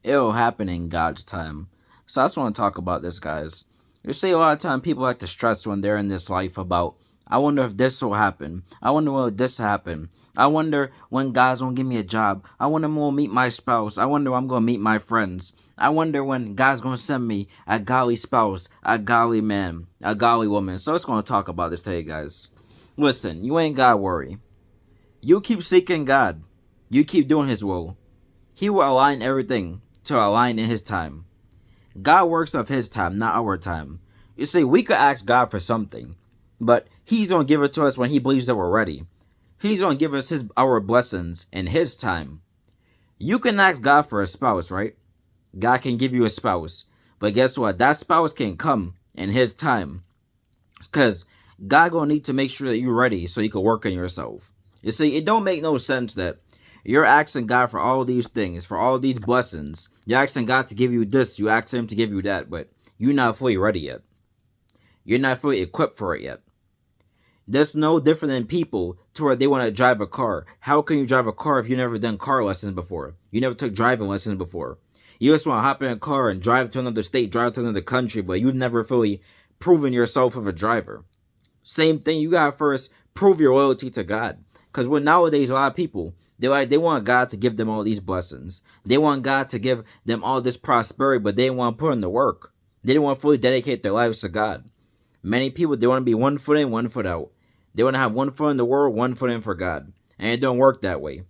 It'll happen in God's time. So I just want to talk about this, guys. You see, a lot of time people like to stress when they're in this life about, I wonder if this will happen. I wonder when this will happen. I wonder when God's gonna give me a job. I wonder when I'm gonna meet my spouse. I wonder when I'm gonna meet my friends. I wonder when God's gonna send me a godly spouse, a godly man, a godly woman. So it's gonna talk about this today, guys. Listen, you ain't gotta worry. You keep seeking God. You keep doing His will. He will align everything to align in His time. God works of His time, not our time. You see, we could ask God for something, but He's going to give it to us when He believes that we're ready. He's going to give us our blessings in His time. You can ask God for a spouse, right? God can give you a spouse. But guess what? That spouse can come in His time. Because God going to need to make sure that you're ready so you can work on yourself. You see, it don't make no sense that you're asking God for all these things, for all these blessings. You're asking God to give you this, you ask Him to give you that, but you're not fully ready yet. You're not fully equipped for it yet. That's no different than people to where they want to drive a car. How can you drive a car if you never done car lessons before? You never took driving lessons before. You just want to hop in a car and drive to another state, drive to another country, but you've never fully proven yourself of a driver. Same thing, you gotta first prove your loyalty to God. Because when nowadays a lot of people, they want God to give them all these blessings. They want God to give them all this prosperity, but they want to put in the work. They don't want to fully dedicate their lives to God. Many people, they want to be 1 foot in, 1 foot out. They want to have 1 foot in the world, 1 foot in for God. And it don't work that way.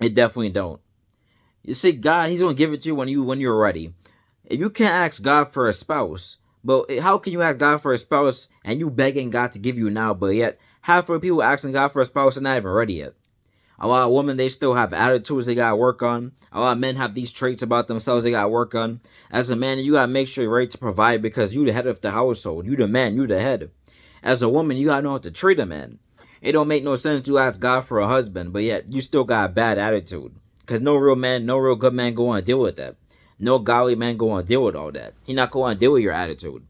It definitely don't. You see, God, He's going to give it to you when you're ready. If you can't ask God for a spouse, but how can you ask God for a spouse and you begging God to give you now, but yet half of the people asking God for a spouse are not even ready yet? A lot of women, they still have attitudes they gotta work on. A lot of men have these traits about themselves they gotta work on. As a man, you gotta make sure you're ready to provide because you the head of the household. You the man, you the head. As a woman, you gotta know how to treat a man. It don't make no sense to ask God for a husband, but yet you still got a bad attitude. Because no real man, no real good man go on to deal with that. No godly man go on to deal with all that. He not going to deal with your attitude.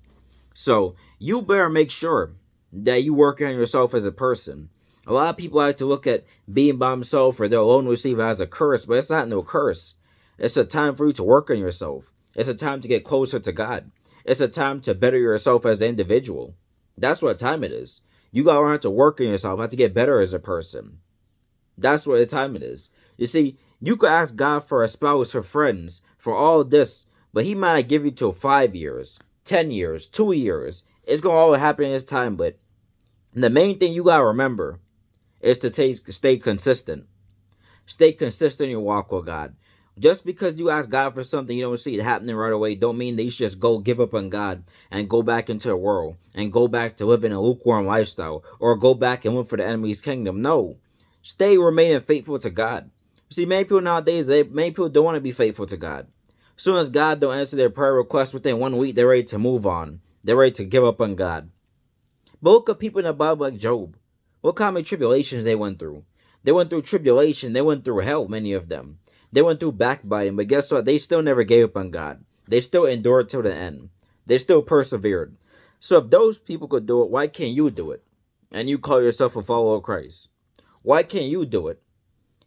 So you better make sure that you work on yourself as a person. A lot of people like to look at being by themselves or their alone receiver as a curse, but it's not no curse. It's a time for you to work on yourself. It's a time to get closer to God. It's a time to better yourself as an individual. That's what time it is. You gotta learn how to work on yourself, how to get better as a person. That's what the time it is. You see, you could ask God for a spouse, for friends, for all this, but He might not give you till 5 years, 10 years, 2 years. It's gonna all happen in His time, but the main thing you gotta remember is to stay consistent. Stay consistent in your walk with God. Just because you ask God for something you don't see it happening right away, don't mean that you should just go give up on God and go back into the world and go back to living a lukewarm lifestyle or go back and live for the enemy's kingdom. No. Stay remaining faithful to God. See, many people nowadays, many people don't want to be faithful to God. As soon as God don't answer their prayer request within 1 week, they're ready to move on. They're ready to give up on God. But look at people in the Bible like Job. What kind of tribulations they went through? They went through tribulation. They went through hell, many of them. They went through backbiting, but guess what? They still never gave up on God. They still endured till the end. They still persevered. So if those people could do it, why can't you do it? And you call yourself a follower of Christ. Why can't you do it?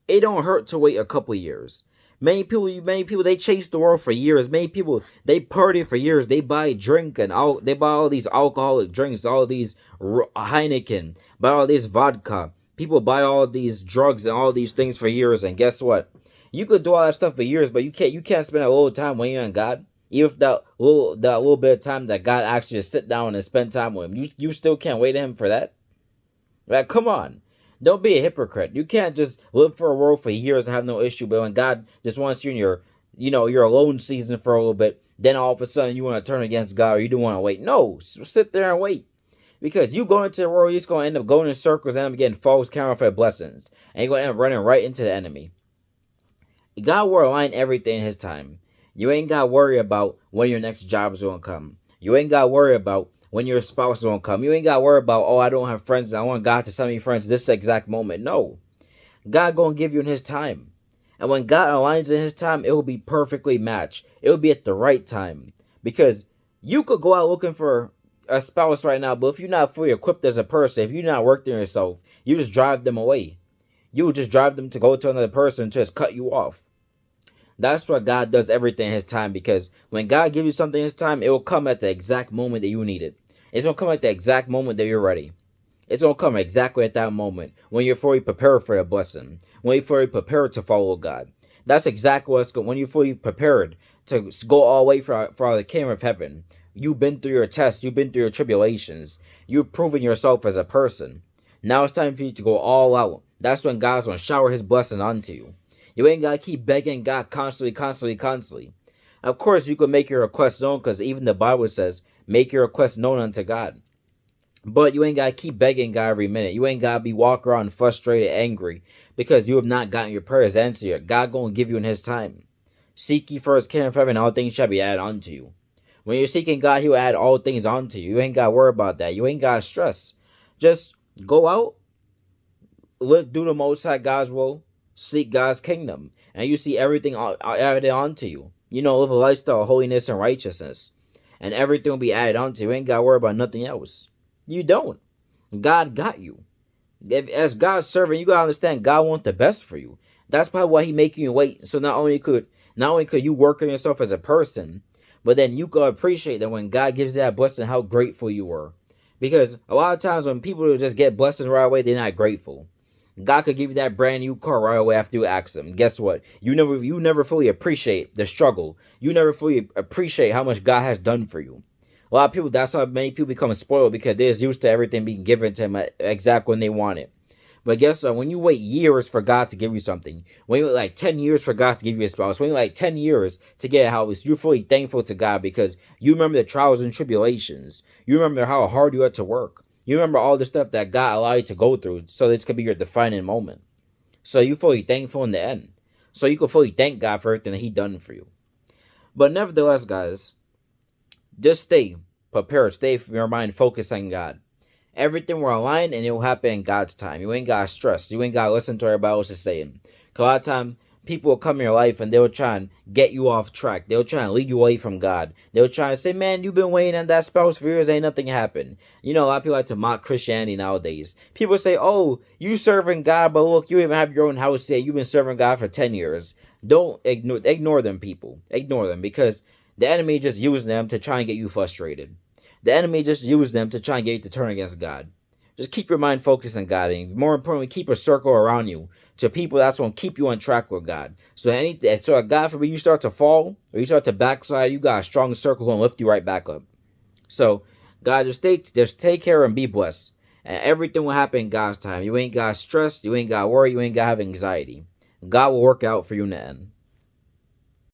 It don't hurt to wait a couple years. Many people, they chase the world for years. Many people, they party for years. They buy drink and they buy all these alcoholic drinks, all these Heineken, buy all this vodka. People buy all these drugs and all these things for years. And guess what? You could do all that stuff for years, but you can't spend a little time waiting on God. Even if that little bit of time that God actually just sit down and spend time with Him, you still can't wait on Him for that. Like, come on. Don't be a hypocrite. You can't just live for a world for years and have no issue, but when God just wants you in your alone season for a little bit, then all of a sudden you want to turn against God or you don't want to wait. No, sit there and wait. Because you go into the world, you're just going to end up going in circles and end up getting false counterfeit blessings. And you're going to end up running right into the enemy. God will align everything in His time. You ain't got to worry about when your next job is going to come. You ain't got to worry about when your spouse is going to come. You ain't got to worry about, oh, I don't have friends. I want God to send me friends this exact moment. No. God going to give you in His time. And when God aligns in His time, it will be perfectly matched. It will be at the right time. Because you could go out looking for a spouse right now, but if you're not fully equipped as a person, if you're not working on yourself, you just drive them away. You will just drive them to go to another person to just cut you off. That's why God does everything in His time, because when God gives you something in His time, it will come at the exact moment that you need it. It's going to come at the exact moment that you're ready. It's going to come exactly at that moment when you're fully prepared for a blessing, when you're fully prepared to follow God. That's exactly what's going. When you're fully prepared to go all the way for the kingdom of heaven, you've been through your tests, you've been through your tribulations, you've proven yourself as a person. Now it's time for you to go all out. That's when God's going to shower His blessing onto you. You ain't got to keep begging God constantly, constantly, constantly. Of course, you can make your request known, because even the Bible says, make your request known unto God. But you ain't got to keep begging God every minute. You ain't got to be walking around frustrated, angry, because you have not gotten your prayers answered yet. God going to give you in His time. Seek ye first kingdom of heaven, all things shall be added unto you. When you're seeking God, He will add all things unto you. You ain't got to worry about that. You ain't got to stress. Just go out, look, do the Most High God's will, seek God's kingdom, and you see everything added onto you. Live a lifestyle of holiness and righteousness, and everything will be added onto you. You ain't got to worry about nothing else. You don't. God got you. As God's servant, you gotta understand God wants the best for you. That's probably why He making you wait. So not only could you work on yourself as a person, but then you could appreciate that when God gives you that blessing, how grateful you were. Because a lot of times when people just get blessings right away, they're not grateful. God could give you that brand new car right away after you ask Him. Guess what? You never fully appreciate the struggle. You never fully appreciate how much God has done for you. A lot of people, that's how many people become spoiled, because they're used to everything being given to them exactly when they want it. But guess what? When you wait years for God to give you something, when you wait like 10 years for God to give you a spouse, when you wait like 10 years to get a house, you're fully thankful to God, because you remember the trials and tribulations. You remember how hard you had to work. You remember all the stuff that God allowed you to go through, so this could be your defining moment. So you fully thankful in the end. So you can fully thank God for everything that He done for you. But nevertheless, guys, just stay prepared. Stay your mind focused on God. Everything will align, and it will happen in God's time. You ain't got to stress. You ain't got to listen to what everybody else is saying. Because a lot of time, people will come in your life and they'll try and get you off track. They'll try and lead you away from God. They'll try and say, man, you've been waiting on that spouse for years. Ain't nothing happened. A lot of people like to mock Christianity nowadays. People say, oh, you serving God, but look, you even have your own house yet. You've been serving God for 10 years. Don't ignore them, people. Ignore them, because the enemy just used them to try and get you frustrated. The enemy just used them to try and get you to turn against God. Just keep your mind focused on God, and more importantly, keep a circle around you to people that's going to keep you on track with God. So God forbid you start to fall or you start to backslide, you got a strong circle going to lift you right back up. So God, just take care and be blessed, and everything will happen in God's time. You ain't got stress, you ain't got worry, you ain't got have anxiety. God will work out for you in the end.